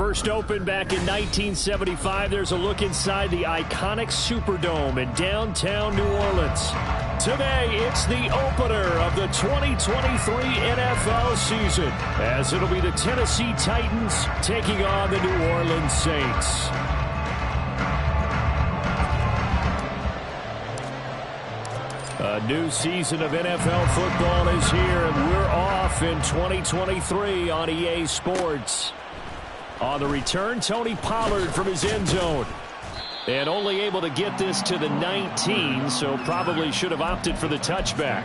First opened back in 1975, there's a look inside the iconic Superdome in downtown New Orleans. Today, it's the opener of the 2023 NFL season, as it'll be the Tennessee Titans taking on the New Orleans Saints. A new season of NFL football is here, and we're off in 2023 on EA Sports. On the return, Tony Pollard from his end zone. And only able to get this to the 19, so probably should have opted for the touchback.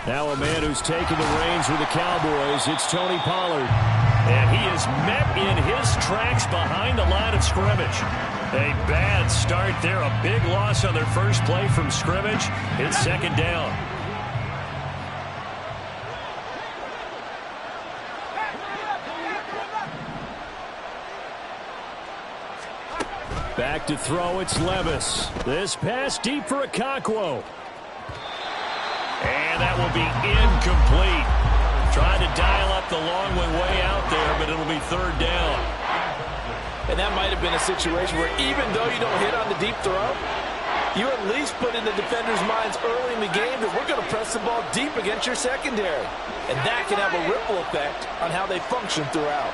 Now a man who's taken the reins with the Cowboys, it's Tony Pollard. And he is met in his tracks behind the line of scrimmage. A bad start there, a big loss on their first play from scrimmage. It's second down. Back to throw, it's Levis. This pass deep for Okonkwo. And that will be incomplete. Trying to dial up the long way out there, but it'll be third down. And that might have been a situation where even though you don't hit on the deep throw, you at least put in the defenders' minds early in the game that we're going to press the ball deep against your secondary. And that can have a ripple effect on how they function throughout.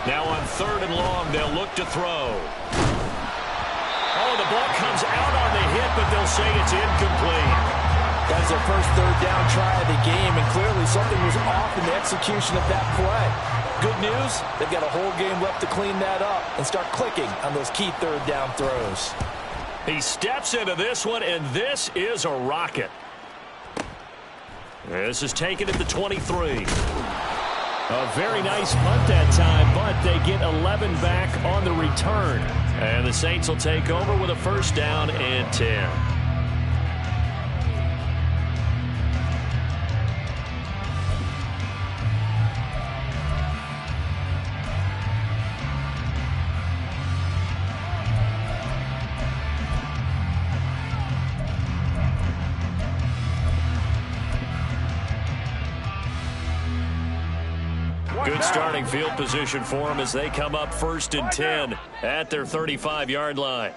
Now on third and long, they'll look to throw. Oh, the ball comes out on the hit, but they'll say it's incomplete. That's their first third down try of the game, and clearly something was off in the execution of that play. Good news, they've got a whole game left to clean that up and start clicking on those key third down throws. He steps into this one, and this is a rocket. This is taken at the 23. A very nice punt that time, but they get 11 back on the return. And the Saints will take over with a first down and 10. Good starting field position for them as they come up first and 10 at their 35-yard line.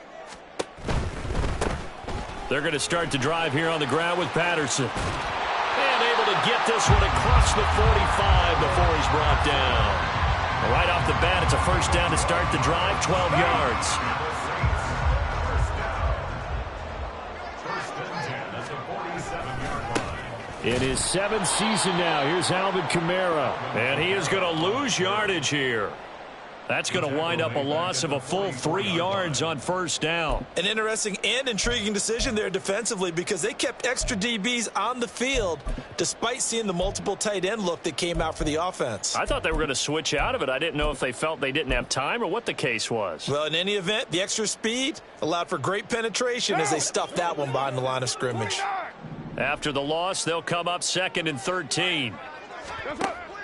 They're going to start the drive here on the ground with Patterson. And able to get this one across the 45 before he's brought down. Right off the bat, it's a first down to start the drive, 12 yards. In his seventh season now, here's Alvin Kamara. And he is going to lose yardage here. That's going to wind up a loss of a full 3 yards on first down. An interesting and intriguing decision there defensively because they kept extra DBs on the field despite seeing the multiple tight end look that came out for the offense. I thought they were going to switch out of it. I didn't know if they felt they didn't have time or what the case was. Well, in any event, the extra speed allowed for great penetration as they stuffed that one behind the line of scrimmage. After the loss, they'll come up second and 13.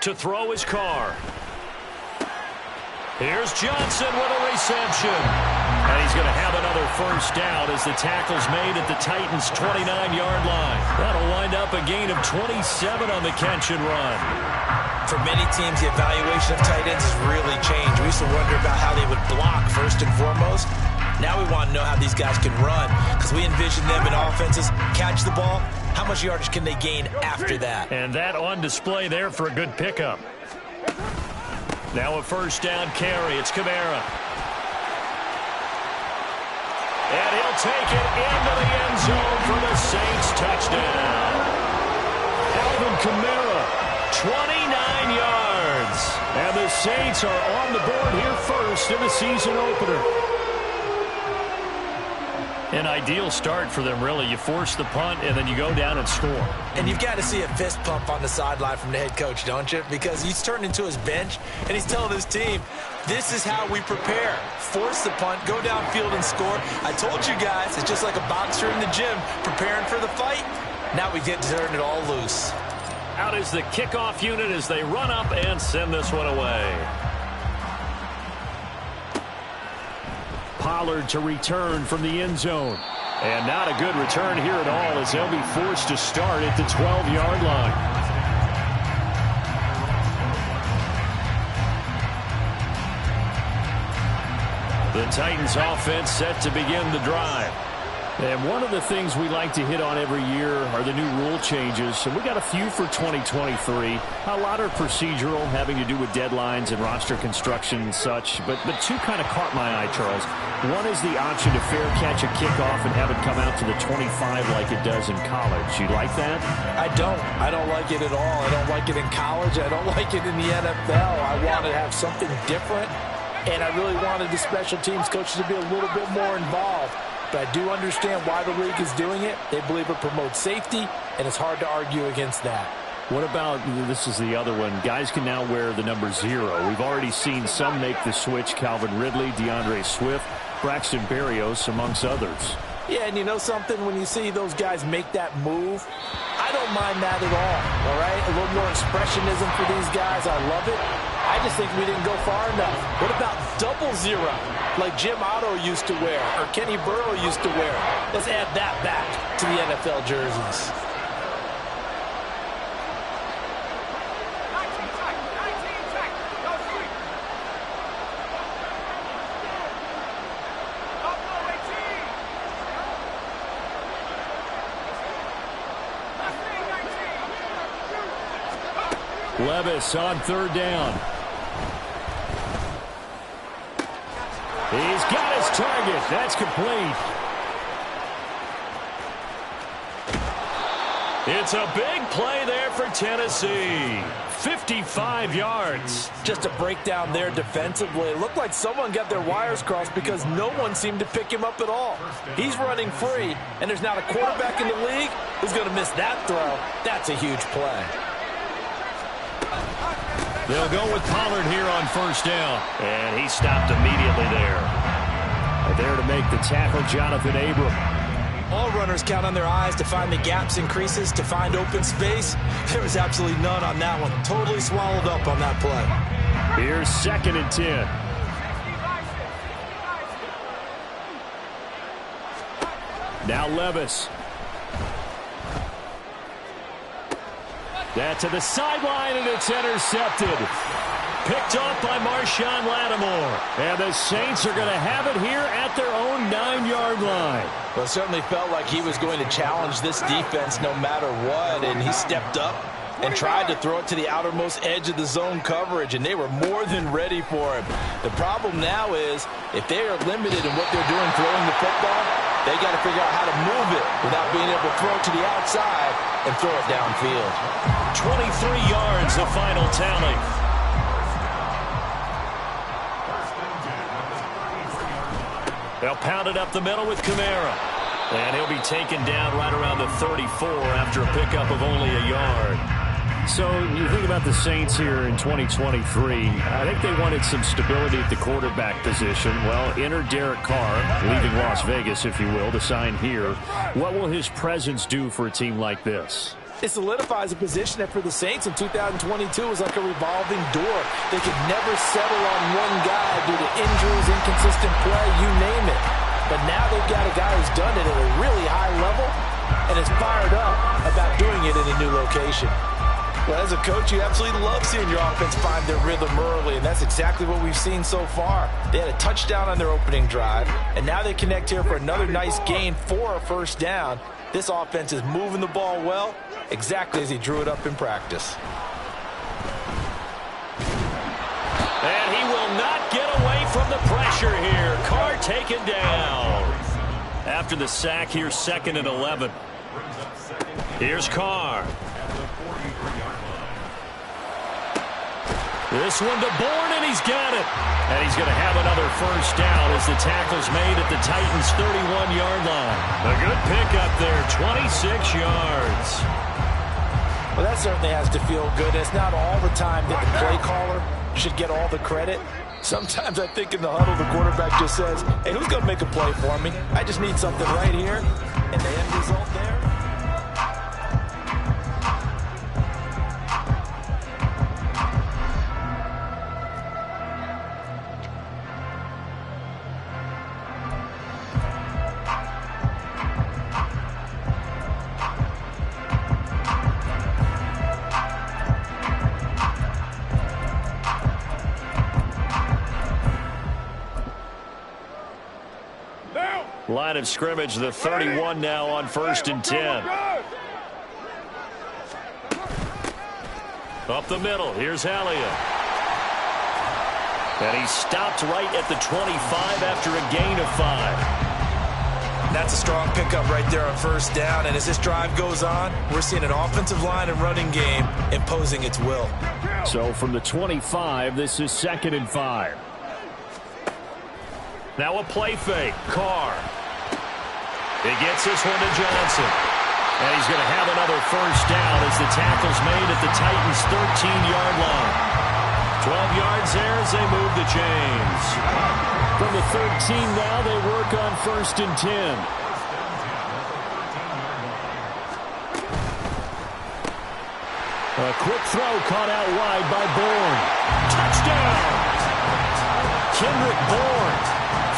To throw his Carr. Here's Johnson with a reception. And he's going to have another first down as the tackle's made at the Titans' 29-yard line. That'll wind up a gain of 27 on the catch and run. For many teams, the evaluation of tight ends has really changed. We used to wonder about how they would block first and foremost. Now we want to know how these guys can run because we envision them in offenses catch the ball. How much yardage can they gain after that? And that on display there for a good pickup. Now a first down carry. It's Kamara. And he'll take it into the end zone for the Saints touchdown. Alvin Kamara, 29 yards. And the Saints are on the board here first in the season opener. An ideal start for them, really. You force the punt, and then you go down and score. And you've got to see a fist pump on the sideline from the head coach, don't you? Because he's turned into his bench, and he's telling his team, this is how we prepare. Force the punt, go downfield and score. I told you guys, it's just like a boxer in the gym preparing for the fight. Now we get to turn it all loose. Out is the kickoff unit as they run up and send this one away. Pollard to return from the end zone. And not a good return here at all as they'll be forced to start at the 12-yard line. The Titans offense set to begin the drive. And one of the things we like to hit on every year are the new rule changes. And we got a few for 2023. A lot are procedural, having to do with deadlines and roster construction and such. But two kind of caught my eye, Charles. One is the option to fair catch a kickoff and have it come out to the 25 like it does in college. You like that? I don't. I don't like it at all. I don't like it in college. I don't like it in the NFL. I want to have something different. And I really wanted the special teams coaches to be a little bit more involved. But I do understand why the league is doing it. They believe it promotes safety, and it's hard to argue against that. What about, this is the other one, guys can now wear the number 0. We've already seen some make the switch, Calvin Ridley, DeAndre Swift, Braxton Berrios, amongst others. Yeah, and you know something? When you see those guys make that move, I don't mind that at all right? A little more expressionism for these guys. I love it. I just think we didn't go far enough. What about double 0, like Jim Otto used to wear or Kenny Burrow used to wear? Let's add that back to the NFL jerseys. Levis on third down. He's got his target. That's complete. It's a big play there for Tennessee. 55 yards. Just a breakdown there defensively. It looked like someone got their wires crossed because no one seemed to pick him up at all. He's running free, and there's not a quarterback in the league who's going to miss that throw. That's a huge play. They'll go with Pollard here on first down. And he stopped immediately there. And there to make the tackle, Jonathan Abram. All runners count on their eyes to find the gaps and creases, to find open space. There was absolutely none on that one. Totally swallowed up on that play. Here's 2nd and 10. Now Levis. That to the sideline, and it's intercepted. Picked off by Marshawn Lattimore. And the Saints are going to have it here at their own 9-yard line. Well, it certainly felt like he was going to challenge this defense no matter what, and he stepped up and tried to throw it to the outermost edge of the zone coverage, and they were more than ready for him. The problem now is if they are limited in what they're doing throwing the football, they got to figure out how to move it without being able to throw it to the outside and throw it downfield. 23 yards, the final tally. They'll pound it up the middle with Kamara. And he'll be taken down right around the 34 after a pickup of only a yard. So you think about the Saints here in 2023. I think they wanted some stability at the quarterback position. Well, enter Derek Carr, leaving Las Vegas, if you will, to sign here. What will his presence do for a team like this? It solidifies a position that for the Saints in 2022 was like a revolving door. They could never settle on one guy due to injuries, inconsistent play, you name it. But now they've got a guy who's done it at a really high level and is fired up about doing it in a new location. Well, as a coach, you absolutely love seeing your offense find their rhythm early, and that's exactly what we've seen so far. They had a touchdown on their opening drive, and now they connect here for another nice gain for a first down. This offense is moving the ball well, exactly as he drew it up in practice. And he will not get away from the pressure here. Carr taken down. After the sack, here's 2nd and 11. Here's Carr. This one to Bourne, and he's got it. And he's going to have another first down as the tackle's made at the Titans' 31-yard line. A good pickup there, 26 yards. Well, that certainly has to feel good. It's not all the time that the play caller should get all the credit. Sometimes I think in the huddle, the quarterback just says, hey, who's going to make a play for me? I just need something right here. And the end result there. Line of scrimmage, the 31 now on 1st and 10. Up the middle, here's Elliott. And he stopped right at the 25 after a gain of 5. That's a strong pickup right there on first down. And as this drive goes on, we're seeing an offensive line and running game imposing its will. So from the 25, this is 2nd and 5. Now a play fake. Carr. He gets this one to Johnson. And he's going to have another first down as the tackle's made at the Titans' 13-yard line. 12 yards there as they move the chains. From the 13 now, they work on 1st and 10. A quick throw caught out wide by Bourne. Touchdown! Kendrick Bourne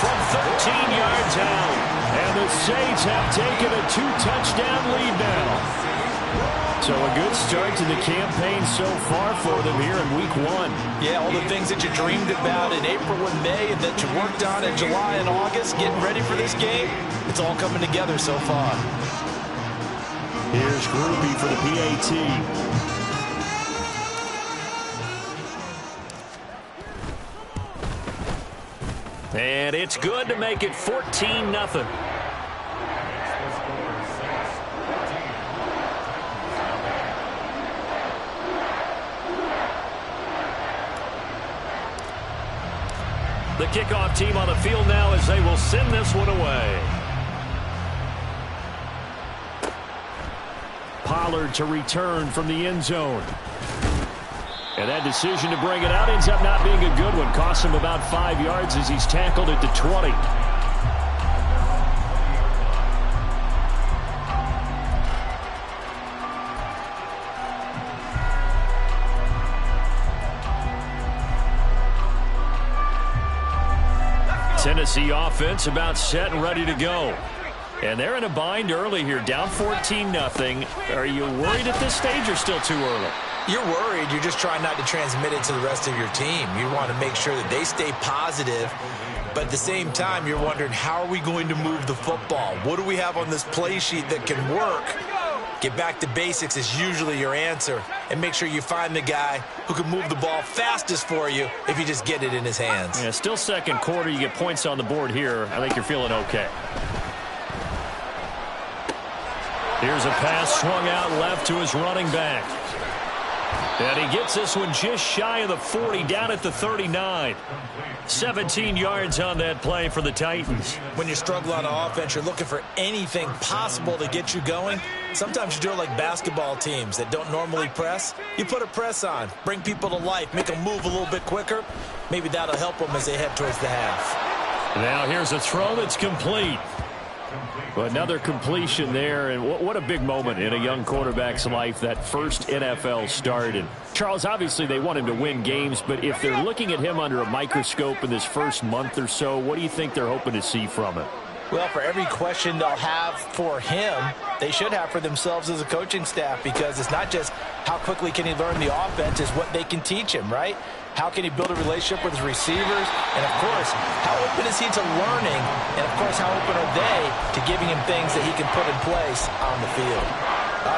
from 13 yards out. And the Saints have taken a 2-touchdown lead now. So a good start to the campaign so far for them here in week 1. Yeah, all the things that you dreamed about in April and May and that you worked on in July and August, getting ready for this game, it's all coming together so far. Here's Groupie for the PAT. And it's good to make it 14-0. The kickoff team on the field now as they will send this one away. Pollard to return from the end zone. And that decision to bring it out ends up not being a good one. Costs him about 5 yards as he's tackled at the 20. Tennessee offense about set and ready to go. And they're in a bind early here, down 14-0. Are you worried at this stage or still too early? You're worried. You're just trying not to transmit it to the rest of your team. You want to make sure that they stay positive. But at the same time, you're wondering, how are we going to move the football? What do we have on this play sheet that can work? Get back to basics is usually your answer. And make sure you find the guy who can move the ball fastest for you if you just get it in his hands. Yeah, still second quarter. You get points on the board here. I think you're feeling okay. Here's a pass swung out left to his running back. And he gets this one just shy of the 40, down at the 39. 17 yards on that play for the Titans. When you struggle on offense, you're looking for anything possible to get you going. Sometimes you do it like basketball teams that don't normally press. You put a press on, bring people to life, make them move a little bit quicker. Maybe that'll help them as they head towards the half. Now here's a throw that's complete. Another completion there, and what a big moment in a young quarterback's life, that first NFL start. And Charles, obviously they want him to win games, but if they're looking at him under a microscope in this first month or so, what do you think they're hoping to see from him? Well, for every question they'll have for him, they should have for themselves as a coaching staff, because it's not just how quickly can he learn the offense, it's what they can teach him, right? How can he build a relationship with his receivers? And, of course, how open is he to learning? And, of course, how open are they to giving him things that he can put in place on the field?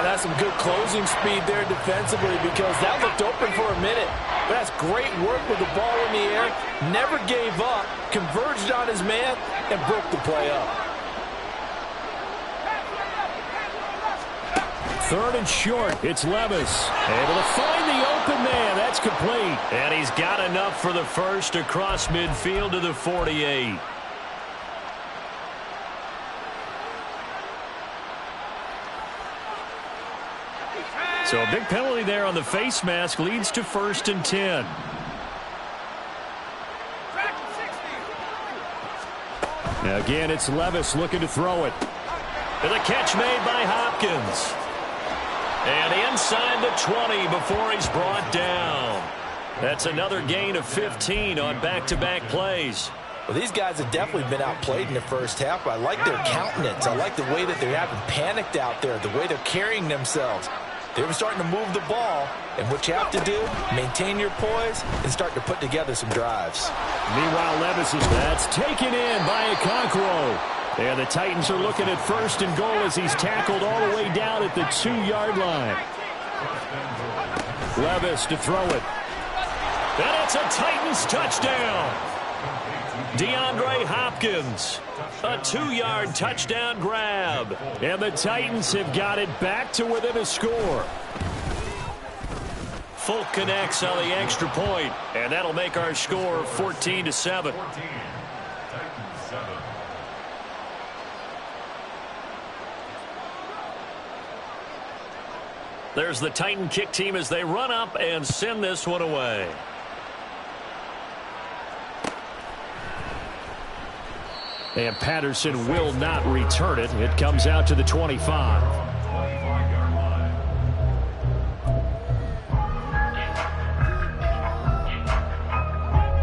That's some good closing speed there defensively, because that looked open for a minute. But that's great work with the ball in the air. Never gave up, converged on his man, and broke the play up. 3rd and short. It's Levis able to find the open open man. That's complete. And he's got enough for the first across midfield to the 48. So a big penalty there on the face mask leads to 1st and 10. Now again, it's Levis looking to throw it. And the catch made by Hopkins. And inside the 20 before he's brought down. That's another gain of 15 on back-to-back plays. Well, these guys have definitely been outplayed in the first half. I like their countenance. I like the way that they haven't panicked out there, the way they're carrying themselves. They were starting to move the ball, and what you have to do, maintain your poise and start to put together some drives. Meanwhile, Levis is that's taken in by Okonkwo. And the Titans are looking at 1st and goal as he's tackled all the way down at the 2-yard line. Levis to throw it. And it's a Titans touchdown. DeAndre Hopkins, a 2-yard touchdown grab. And the Titans have got it back to within a score. Folk connects on the extra point, and that'll make our score 14-7. There's the Titan kick team as they run up and send this one away. And Patterson will not return it. It comes out to the 25.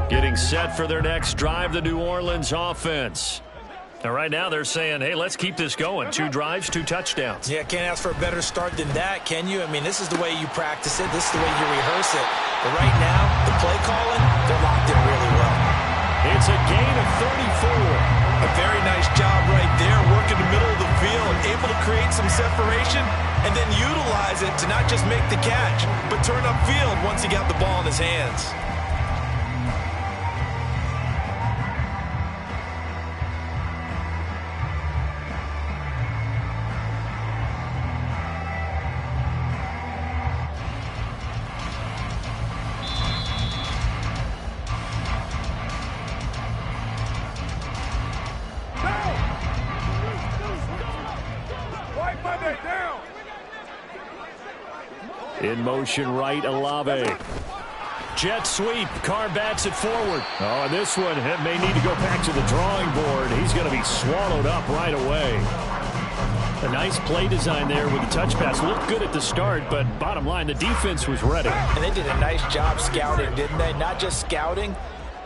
Getting set for their next drive, the New Orleans offense. Now, right now, they're saying, hey, let's keep this going. 2 drives, 2 touchdowns. Yeah, can't ask for a better start than that, can you? I mean, this is the way you practice it. This is the way you rehearse it. But right now, the play calling, they're locked in really well. It's a gain of 34. A very nice job right there, working the middle of the field, able to create some separation, and then utilize it to not just make the catch, but turn upfield once he got the ball in his hands. In motion right, Olave. Jet sweep. Carr bats it forward. Oh, and this one may need to go back to the drawing board. He's going to be swallowed up right away. A nice play design there with the touch pass. Looked good at the start, but bottom line, the defense was ready. And they did a nice job scouting, didn't they? Not just scouting,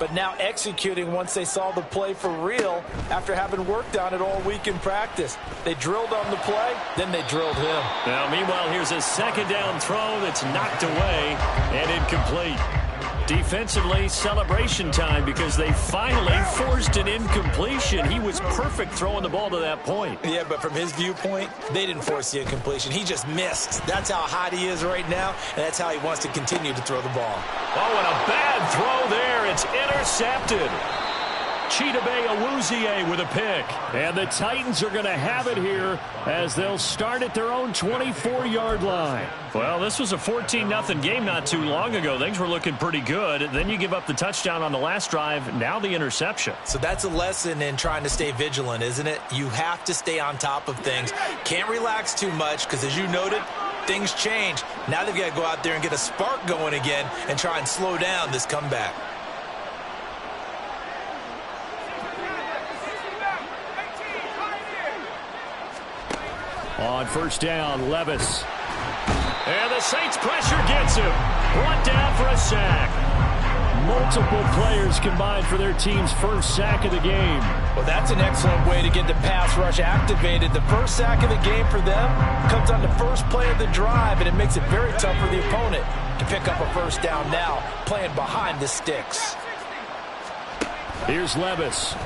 but now executing once they saw the play for real after having worked on it all week in practice. They drilled on the play, then they drilled him. Now, meanwhile, here's a second down throw that's knocked away and incomplete. Defensively, celebration time because they finally forced an incompletion. He was perfect throwing the ball to that point. Yeah, but from his viewpoint, they didn't force the incompletion. He just missed. That's how hot he is right now, and that's how he wants to continue to throw the ball. Oh, and a bad throw there. It's intercepted. Chidobe Awuzie with a pick. And the Titans are going to have it here as they'll start at their own 24-yard line. Well, this was a 14-0 game not too long ago. Things were looking pretty good. Then you give up the touchdown on the last drive. Now the interception. So that's a lesson in trying to stay vigilant, isn't it? You have to stay on top of things. Can't relax too much because, as you noted, things change. Now they've got to go out there and get a spark going again and try and slow down this comeback. On first down, Levis. And the Saints pressure gets him. Brought down for a sack. Multiple players combined for their team's first sack of the game. Well, that's an excellent way to get the pass rush activated. The first sack of the game for them comes on the first play of the drive, and it makes it very tough for the opponent to pick up a first down now, playing behind the sticks. Here's Levis.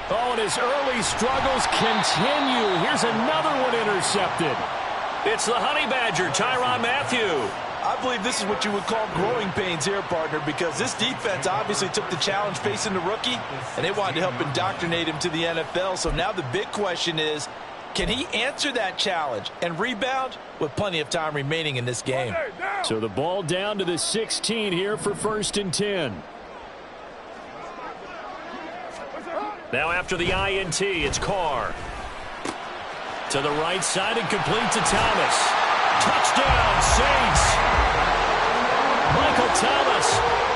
Oh, and his early struggles continue. Here's another one intercepted. It's the Honey Badger, Tyrann Mathieu. I believe this is what you would call growing pains here, partner, because this defense obviously took the challenge facing the rookie, and they wanted to help indoctrinate him to the NFL. So now the big question is, Can he answer that challenge and rebound with plenty of time remaining in this game? So the ball down to the 16 here for 1st and 10. Now after the INT, it's Carr. To the right side and complete to Thomas. Touchdown, Saints. Michael Thomas,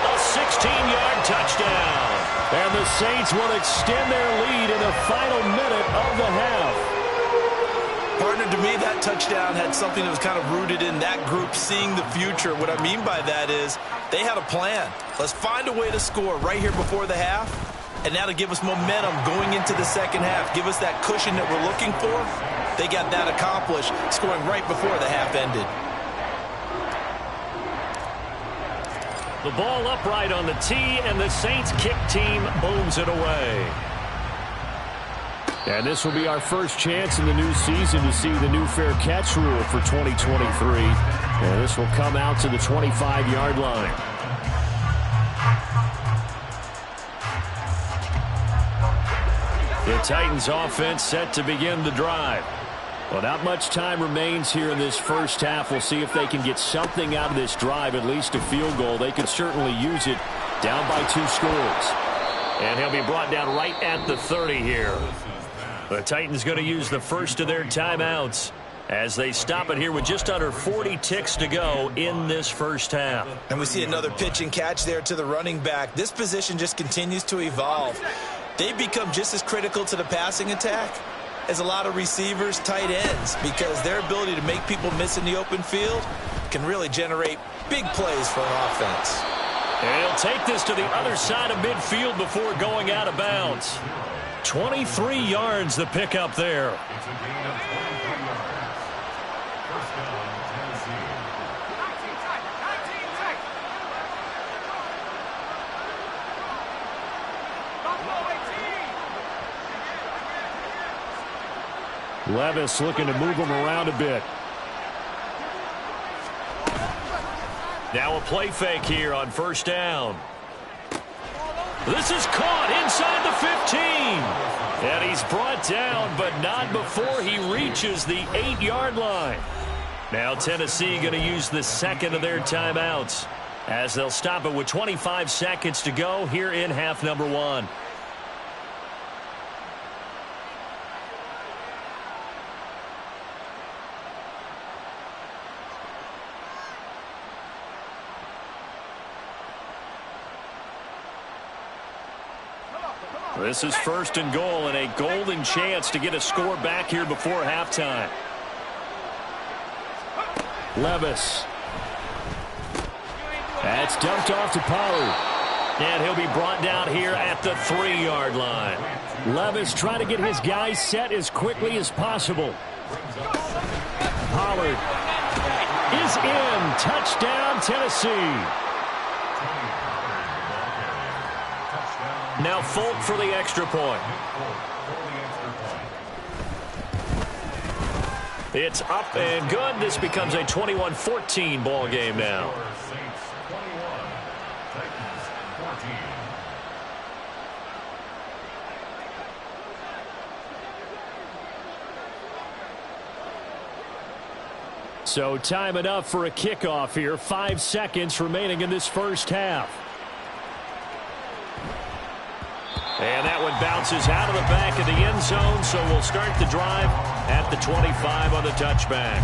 a 16-yard touchdown. And the Saints will extend their lead in the final minute of the half. Partner, to me, that touchdown had something that was kind of rooted in that group seeing the future. What I mean by that is they had a plan. Let's find a way to score right here before the half, and now to give us momentum going into the second half. Give us that cushion that we're looking for. They got that accomplished, scoring right before the half ended. The ball upright on the tee, and the Saints kick team booms it away. And this will be our first chance in the new season to see the new fair catch rule for 2023. And this will come out to the 25-yard line. The Titans offense set to begin the drive. Well, not much time remains here in this first half. We'll see if they can get something out of this drive, at least a field goal. They could certainly use it down by 2 scores. And he'll be brought down right at the 30 here. The Titans going to use the first of their timeouts as they stop it here with just under 40 ticks to go in this first half. And we see another pitch and catch there to the running back. This position just continues to evolve. They've become just as critical to the passing attack as a lot of receivers, tight ends, because their ability to make people miss in the open field can really generate big plays for an offense. And he'll take this to the other side of midfield before going out of bounds. 23 yards the pickup there. Levis looking to move him around a bit. Now a play fake here on first down. This is caught inside the 15. And he's brought down, but not before he reaches the 8-yard line. Now Tennessee going to use the second of their timeouts as they'll stop it with 25 seconds to go here in half number 1. This is 1st and goal and a golden chance to get a score back here before halftime. Levis. That's dumped off to Pollard. And he'll be brought down here at the 3-yard line. Levis trying to get his guys set as quickly as possible. Pollard is in. Touchdown, Tennessee. Now Folk for the extra point. It's up and good. This becomes a 21-14 ball game now. So time enough for a kickoff here. 5 seconds remaining in this first half. And that one bounces out of the back of the end zone, so we'll start the drive at the 25 on the touchback.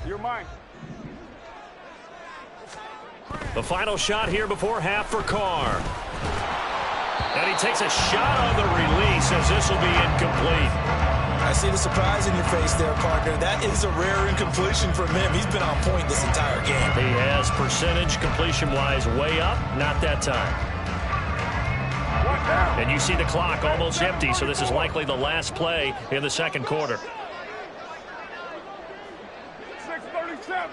You're mine. The final shot here before half for Carr. And he takes a shot on the release as this will be incomplete. I see the surprise in your face there, partner. That is a rare incompletion from him. He's been on point this entire game. He has percentage completion-wise way up, not that time. And you see the clock almost empty, so this is likely the last play in the second quarter. 6:37.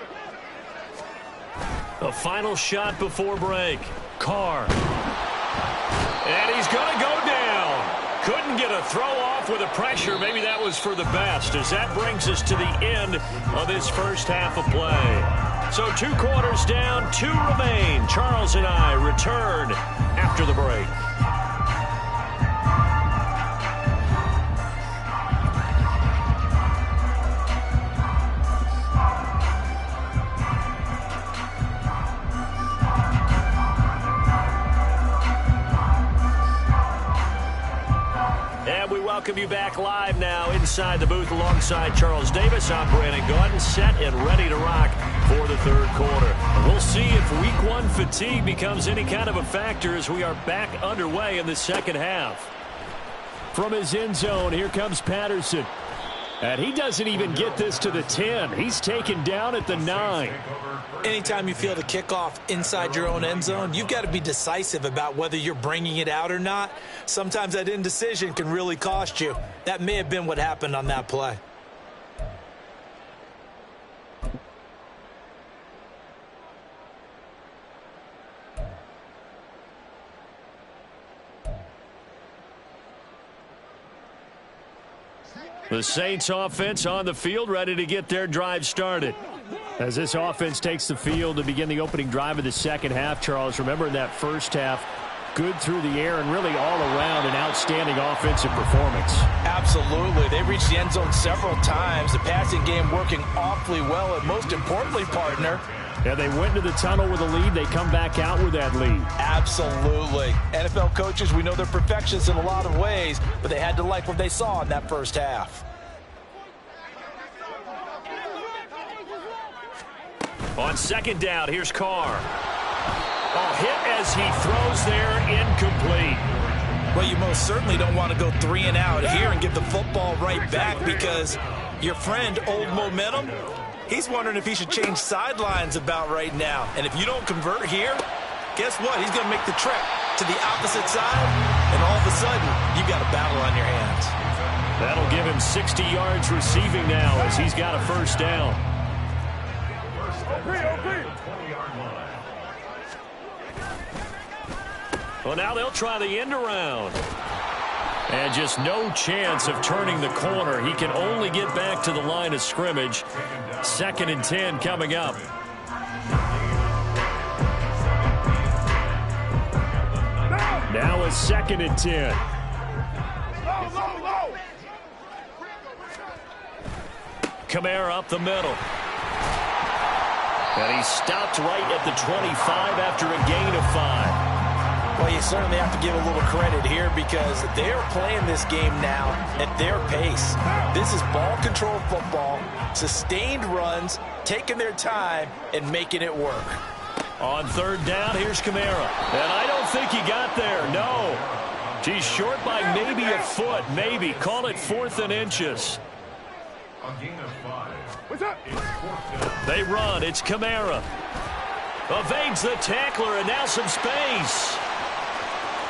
The final shot before break. Carr. And he's going to go down. get a throw off with a pressure. Maybe that was for the best, as that brings us to the end of this first half of play. So 2 quarters down, 2 remain. Charles and I return after the break. And we welcome you back live now inside the booth alongside Charles Davis. I'm Brandon Gaudin, set and ready to rock for the third quarter. We'll see if week 1 fatigue becomes any kind of a factor as we are back underway in the second half. From his end zone, here comes Patterson. And he doesn't even get this to the 10. He's taken down at the 9. Anytime you feel the kickoff inside your own end zone, you've got to be decisive about whether you're bringing it out or not. Sometimes that indecision can really cost you. That may have been what happened on that play. The Saints offense on the field, ready to get their drive started. As this offense takes the field to begin the opening drive of the second half, Charles, remember in that first half, good through the air and really all around an outstanding offensive performance. Absolutely. They reached the end zone several times. The passing game working awfully well, and most importantly, partner, yeah, they went to the tunnel with a lead. They come back out with that lead. Absolutely. NFL coaches, we know they're perfectionists in a lot of ways, but they had to like what they saw in that first half. On second down, here's Carr. Oh, hit as he throws there, incomplete. Well, you most certainly don't want to go 3 and out here and get the football right back, because your friend, Old Momentum, he's wondering if he should change sidelines about right now. And if you don't convert here, guess what? He's going to make the trek to the opposite side, and all of a sudden, you've got a battle on your hands. That'll give him 60 yards receiving now as he's got a first down. Well, now they'll try the end around. And just no chance of turning the corner. He can only get back to the line of scrimmage. 2nd and 10 coming up. Now a 2nd and 10. Kamara up the middle. And he stopped right at the 25 after a gain of 5. Well, you certainly have to give a little credit here, because they're playing this game now at their pace. This is ball control football, sustained runs, taking their time, and making it work. On 3rd down, here's Kamara. And I don't think he got there, no. He's short by maybe a foot, maybe. Call it 4th and inches. They run, it's Kamara. Evades the tackler, and now some space.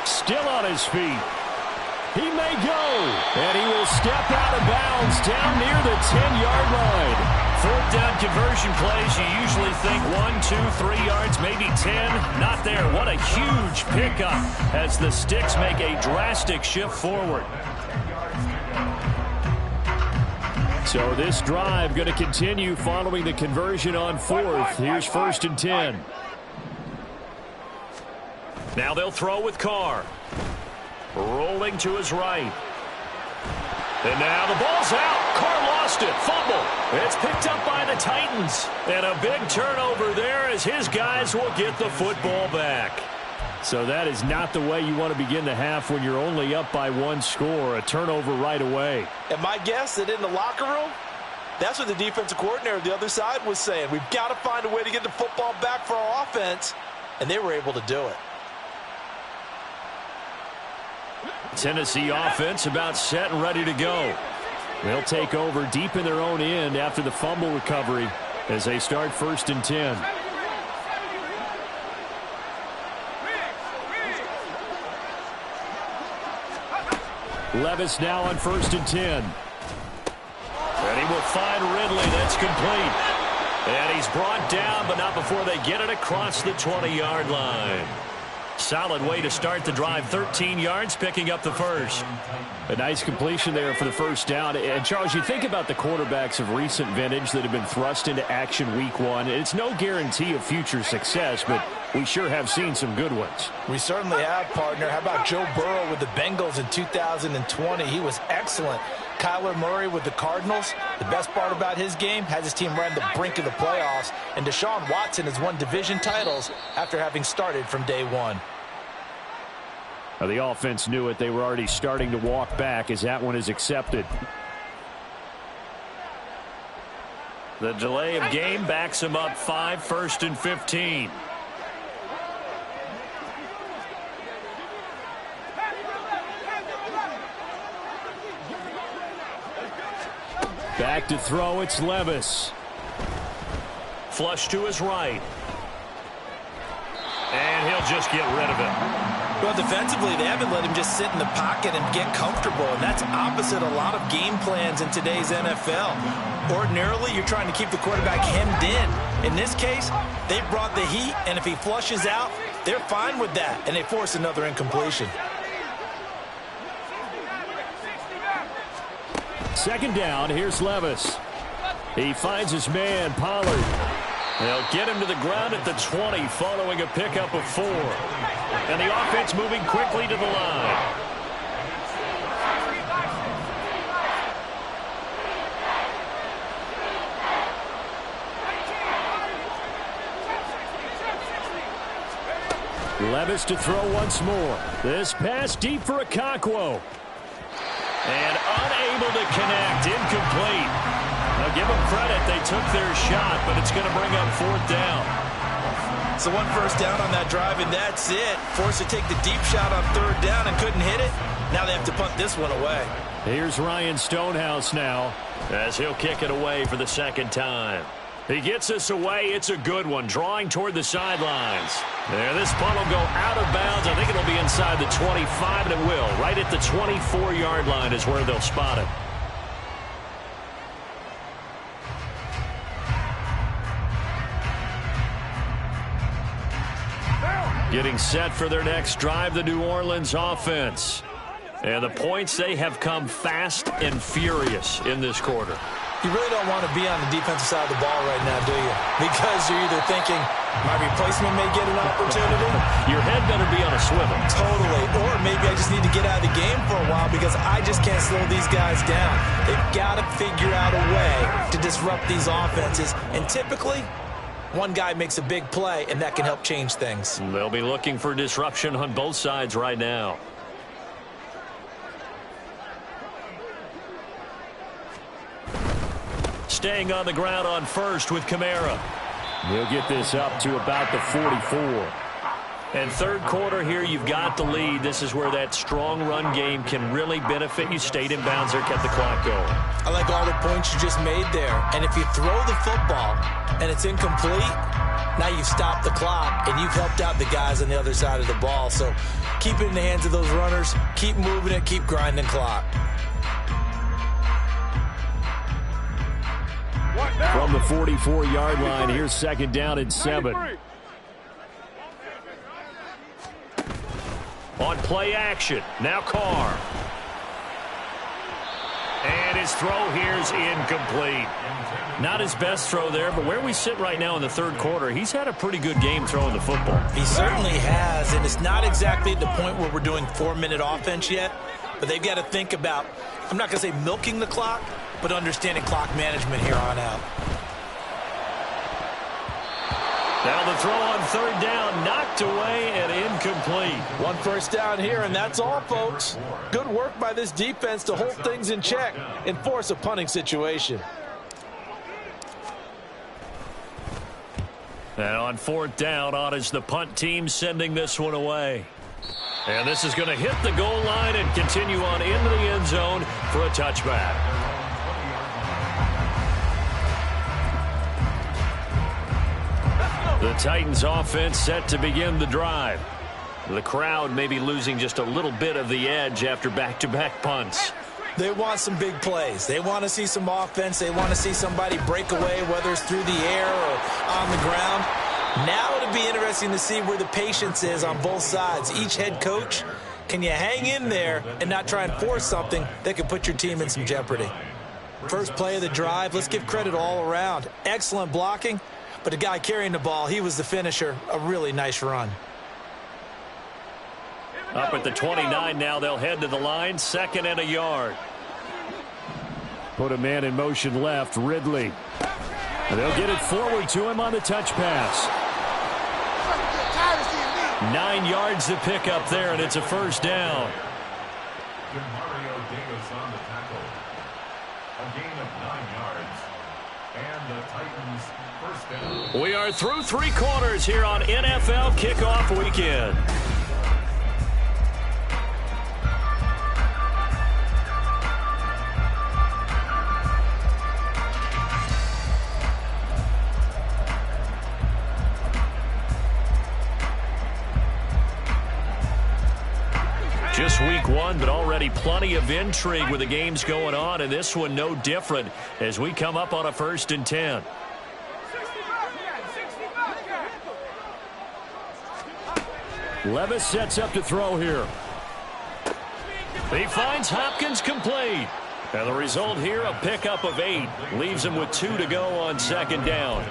Still on his feet. He may go. And he will step out of bounds down near the 10-yard line. 4th down conversion plays, you usually think 1, 2, 3 yards, maybe 10. Not there. What a huge pickup as the Sticks make a drastic shift forward. So this drive going to continue following the conversion on 4th. Here's 1st and 10. Now they'll throw with Carr. Rolling to his right. And now the ball's out. Carr lost it. Fumble. It's picked up by the Titans. And a big turnover there as his guys will get the football back. So that is not the way you want to begin the half when you're only up by 1 score. A turnover right away. And my guess that in the locker room, that's what the defensive coordinator on the other side was saying. We've got to find a way to get the football back for our offense. And they were able to do it. Tennessee offense about set and ready to go. They'll take over deep in their own end after the fumble recovery as they start 1st and 10. Levis now on 1st and 10. And he will find Ridley. That's complete. And he's brought down, but not before they get it across the 20-yard line. Solid way to start the drive. 13 yards, picking up the first. A nice completion there for the first down. And, Charles, you think about the quarterbacks of recent vintage that have been thrust into action week one. It's no guarantee of future success, but we sure have seen some good ones. We certainly have, partner. How about Joe Burrow with the Bengals in 2020? He was excellent. Kyler Murray with the Cardinals. The best part about his game, has his team right on the brink of the playoffs. And Deshaun Watson has won division titles after having started from day one. Now, the offense knew it. They were already starting to walk back as that one is accepted. The delay of game backs him up 5, 1st and 15. Back to throw, it's Levis. Flush to his right. And he'll just get rid of it. Well, defensively, they haven't let him just sit in the pocket and get comfortable, and that's opposite a lot of game plans in today's NFL. Ordinarily, you're trying to keep the quarterback hemmed in. In this case, they brought the heat, and if he flushes out, they're fine with that, and they force another incompletion. Second down, here's Levis. He finds his man, Pollard. They'll get him to the ground at the 20 following a pickup of 4. And the offense moving quickly to the line. Levis to throw once more. This pass deep for Okonkwo. And unable to connect. Incomplete. Now give them credit. They took their shot, but it's going to bring up 4th down. So 1 first down on that drive, and that's it. Forced to take the deep shot on 3rd down and couldn't hit it. Now they have to punt this one away. Here's Ryan Stonehouse now as he'll kick it away for the 2nd time. He gets this away. It's a good one. Drawing toward the sidelines. There, this punt will go out of bounds. I think it'll be inside the 25, and it will. Right at the 24-yard line is where they'll spot it. Getting set for their next drive, the New Orleans offense. And the points, they have come fast and furious in this quarter. You really don't want to be on the defensive side of the ball right now, do you? Because you're either thinking, my replacement may get an opportunity. Your head better be on a swivel. Totally. Or maybe I just need to get out of the game for a while because I just can't slow these guys down. They've got to figure out a way to disrupt these offenses. And typically, one guy makes a big play, and that can help change things. They'll be looking for disruption on both sides right now. Staying on the ground on first with Kamara. He'll get this up to about the 44. And 3rd quarter here, you've got the lead. This is where that strong run game can really benefit you. Stayed in bounds there, kept the clock going. I like all the points you just made there. And if you throw the football and it's incomplete, now you've stopped the clock and you've helped out the guys on the other side of the ball. So keep it in the hands of those runners. Keep moving it. Keep grinding clock. From the 44-yard line, here's 2nd down and 7. On play action, now Carr. And his throw here's incomplete. Not his best throw there, but where we sit right now in the 3rd quarter, he's had a pretty good game throwing the football. He certainly has, and it's not exactly at the point where we're doing 4-minute offense yet, but they've got to think about, I'm not going to say milking the clock, but understanding clock management here on out. Now the throw on 3rd down, knocked away and incomplete. 1 first down here, and that's all, folks. Good work by this defense to hold things in check and force a punting situation. And on 4th down, on is the punt team sending this one away. And this is going to hit the goal line and continue on into the end zone for a touchback. The Titans offense set to begin the drive. The crowd may be losing just a little bit of the edge after back-to-back punts. They want some big plays. They want to see some offense. They want to see somebody break away, whether it's through the air or on the ground. Now it'll be interesting to see where the patience is on both sides. Each head coach, can you hang in there and not try and force something that could put your team in some jeopardy? First play of the drive, let's give credit all around. Excellent blocking, but the guy carrying the ball, he was the finisher. A really nice run. Up at the 29 now, they'll head to the line, 2nd and a yard. Put a man in motion left, Ridley. They'll get it forward to him on the touch pass. 9 yards to pick up there, and it's a first down. We are through 3 quarters here on NFL Kickoff Weekend. Just week 1, but already plenty of intrigue with the games going on, and this one no different as we come up on a 1st and 10. Levis sets up to throw here. He finds Hopkins complete. And the result here, a pickup of 8. Leaves him with 2 to go on 2nd down.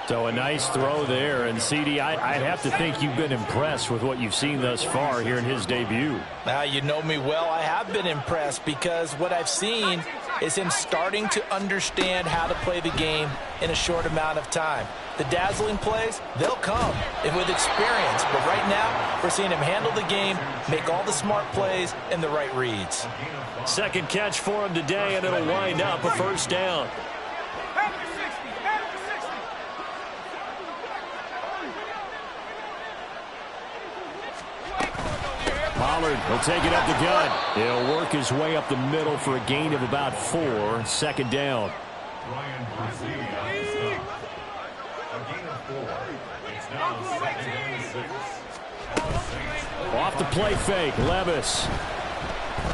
So a nice throw there. And, CD, I'd have to think you've been impressed with what you've seen thus far here in his debut. Now, you know me well. I have been impressed because what I've seen is him starting to understand how to play the game in a short amount of time. The dazzling plays, they'll come and with experience. But right now, we're seeing him handle the game, make all the smart plays and the right reads. 2nd catch for him today, and it'll wind up a first down. Pollard will take it up the gut. He'll work his way up the middle for a gain of about 4. 2nd down. Off the play fake, Levis.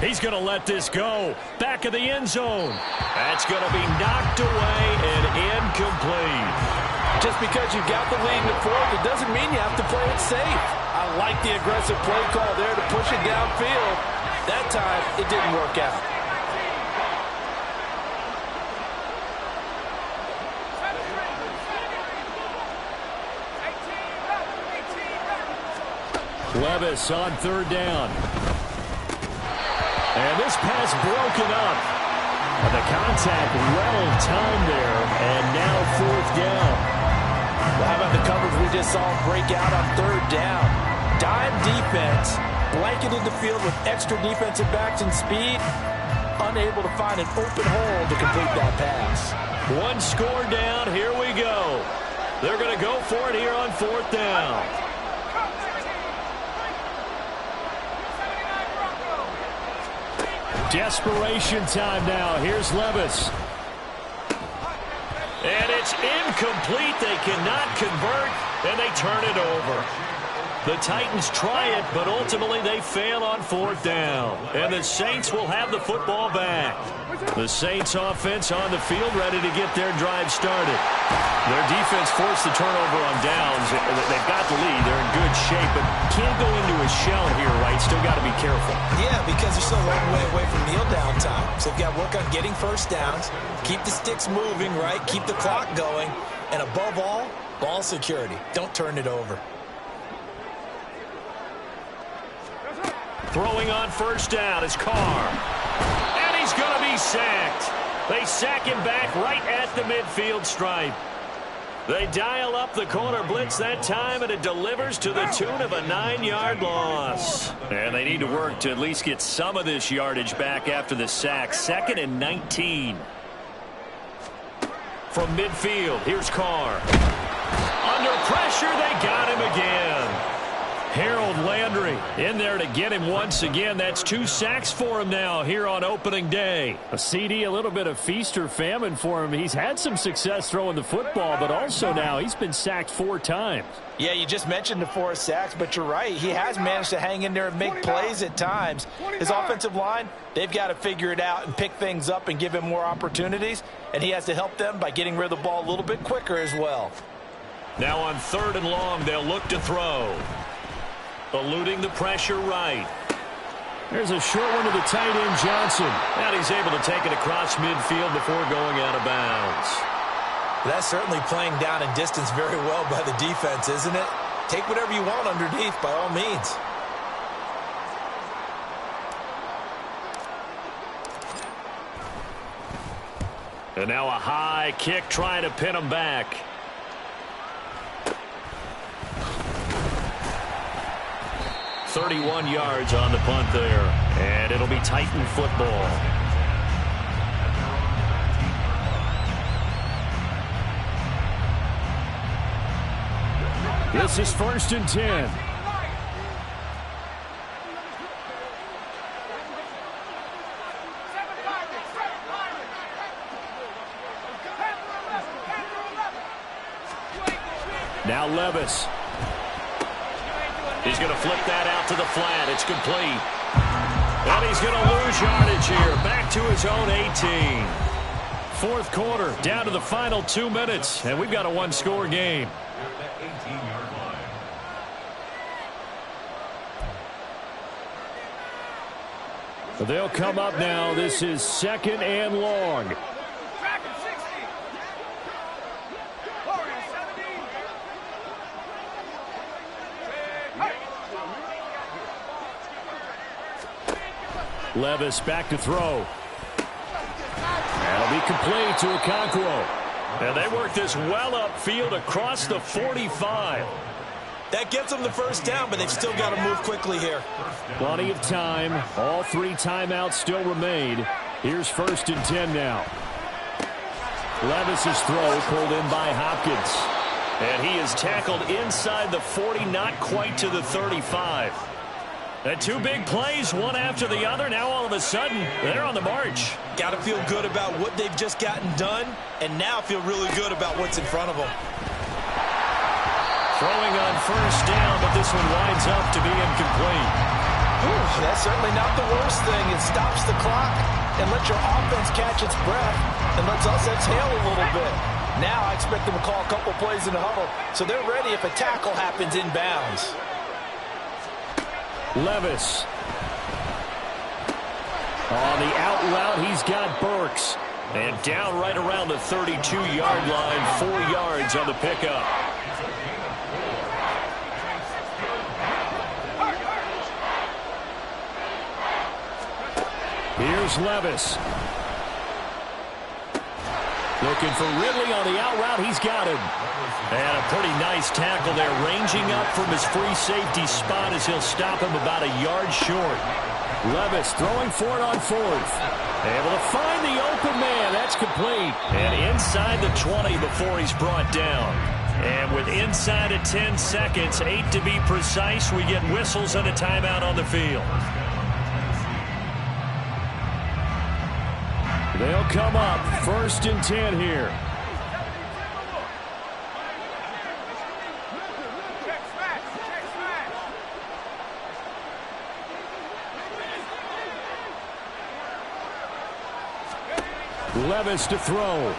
He's going to let this go. Back of the end zone. That's going to be knocked away and incomplete. Just because you got the lead in the 4th, it doesn't mean you have to play it safe. I like the aggressive play call there to push it downfield. That time, it didn't work out. Levis on 3rd down. And this pass broken up. And the contact well timed there. And now 4th down. Well, how about the coverage we just saw break out on 3rd down? Dime defense, blanketed the field with extra defensive backs and speed, unable to find an open hole to complete that pass. 1 score down, here we go. They're going to go for it here on 4th down. Desperation time now. Here's Levis. And it's incomplete. They cannot convert, and they turn it over. The Titans try it, but ultimately they fail on 4th down. And the Saints will have the football back. The Saints offense on the field ready to get their drive started. Their defense forced the turnover on downs. They've got the lead. They're in good shape, but can't go into a shell here, right? Still got to be careful. Yeah, because they're still a long way away from kneel down time. So they've got to work on getting first downs, keep the sticks moving, right? Keep the clock going. And above all, ball security. Don't turn it over. Throwing on 1st down is Carr. And he's going to be sacked. They sack him back right at the midfield stripe. They dial up the corner blitz that time, and it delivers to the tune of a 9-yard loss. And they need to work to at least get some of this yardage back after the sack. 2nd and 19. From midfield, here's Carr. Under pressure, they got him again. Harold Landry in there to get him once again. That's 2 sacks for him now here on opening day. A CD, a little bit of feast or famine for him. He's had some success throwing the football, but also now he's been sacked 4 times. Yeah, you just mentioned the 4 sacks, but you're right. He has managed to hang in there and make plays at times. His offensive line, they've got to figure it out and pick things up and give him more opportunities, and he has to help them by getting rid of the ball a little bit quicker as well. Now on 3rd and long, they'll look to throw. Eluding the pressure right. There's a short one to the tight end, Johnson. And he's able to take it across midfield before going out of bounds. That's certainly playing down in distance very well by the defense, isn't it? Take whatever you want underneath, by all means. And now a high kick trying to pin him back. "31 yards on the punt there. And it'll be Titan football. This is 1st and 10. Now Levis. He's going to flip that out to the flat. It's complete. And he's going to lose yardage here. Back to his own 18. 4th quarter, down to the final 2 minutes. And we've got a one-score game. They'll come up now. This is 2nd and long. Levis back to throw. That'll be complete to Okonkwo. And they work this well upfield across the 45. That gets them the first down, but they've still got to move quickly here. Plenty of time. All 3 timeouts still remain. Here's 1st and 10 now. Levis's throw pulled in by Hopkins. And he is tackled inside the 40, not quite to the 35. And 2 big plays, one after the other. Now all of a sudden, they're on the march. Got to feel good about what they've just gotten done, and now feel really good about what's in front of them. Throwing on 1st down, but this one winds up to be incomplete. Ooh, that's certainly not the worst thing. It stops the clock and lets your offense catch its breath and lets us exhale a little bit. Now I expect them to call a couple plays in the huddle, so they're ready if a tackle happens inbounds. Levis. On the out route, he's got Burks. And down right around the 32-yard line, 4 yards on the pickup. Here's Levis. Looking for Ridley on the out route. He's got him. And a pretty nice tackle there, ranging up from his free safety spot as he'll stop him about a yard short. Levis throwing for it on 4th. Able to find the open man. That's complete. And inside the 20 before he's brought down. And with inside of 10 seconds, 8 to be precise, we get whistles and a timeout on the field. They'll come up 1st and 10 here. Levis to throw.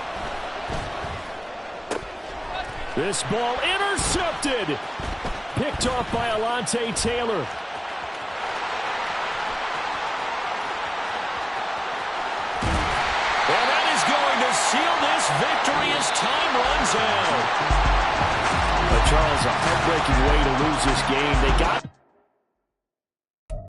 This ball intercepted. Picked off by Alontae Taylor. And that is going to seal this victory as time runs out. But Charles, a heartbreaking way to lose this game. They got